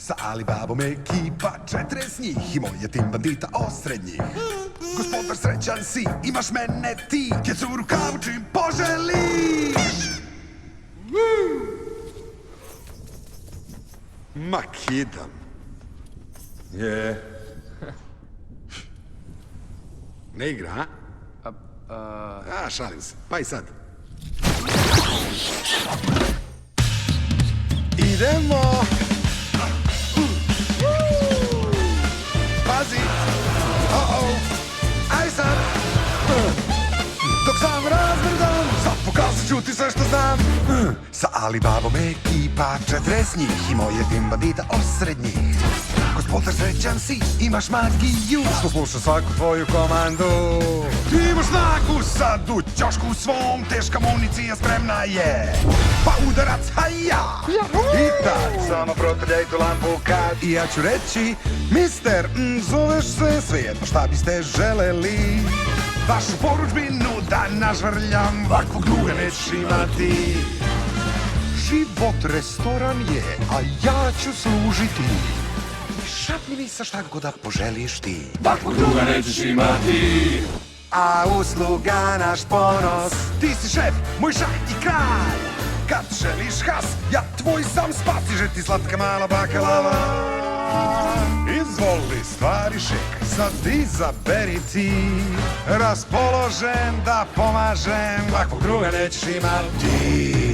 Sa Alibabom ekipa 40 njih i moj je tim bandita osrednjih. Gospodar srećan si, imaš mene ti, kecu u rukavu čim poželiš. Ma kidam. Je. Ne igra, a? Šalim se. Pa i sad. Idemo! Pazi! Aj sad! Dok sam razmrdan, sad pokazat ću ti sve što znam. Sa Alibabom ekipa 40 njih i moj je tim bandita osrednjih. Gospodar srećan si, imaš magiju, što sluša svaku tvoju komandu. Ti imaš snagu sad u ćošku svom, teška municija spremna je. Pa udarac, haja! I tad samo protrljaj tu lampu kad. I ja ću reći, mister, zoveš se, svejedno šta biste želeli. Vašu poručbinu da nažvrljam, ovakvog druga nećeš imati. Život restoran je, a ja ću služiti. Šapni mi sa šta god da poželiš ti. Ovakvog druga nećeš imati. A usluga naš ponos. Ti si šef, moj šah i kralj. Kad želiš has, ja tvoj sam spas. Stiže ti slatka mala bakalava. Izvoli stvari šik, sad izaberi ti. Raspoložen da pomažem, ovakvog druga nećeš imati.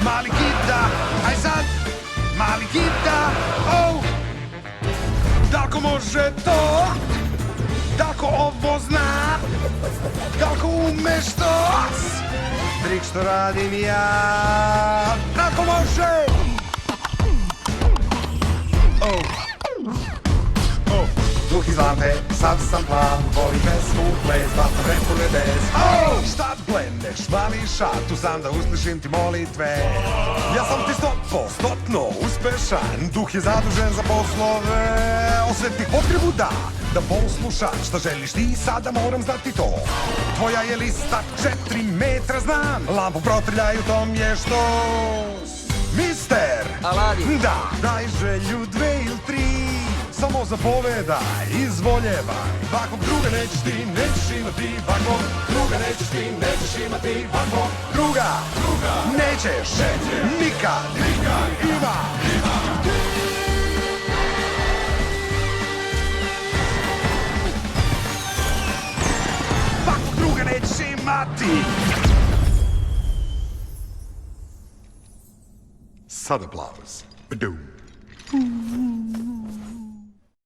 Mali gita, aj sad, mali gita, Dalko može to, Dalko ovo zna, Dalko umeš to, trik što radim ja, Dalko može. Duh iz lampe, sad sam plan, volim pesmu, ples, batam repu nebes. Šta blendeš, mališa, tu sam da uslišim ti molitve. Ja sam ti 100% uspešan, duh je zadužen za poslove. Osjeti potrebu da poslušaš, šta želiš ti, sada moram znati to. Tvoja je lista 4 metra, znam, lampu protrljaj, u tom je što. Mister, Aladin. Da, daj želju 2 ili 3. Samo zapovedaj, izvoljevaj. Ovakvog druga nećeš ti, nećeš imati. Ovakvog druga nećeš ti, nećeš imati. Ovakvog druga nećeš nikad imati. Ovakvog druga nećeš imati. Sad aplauz. Badum.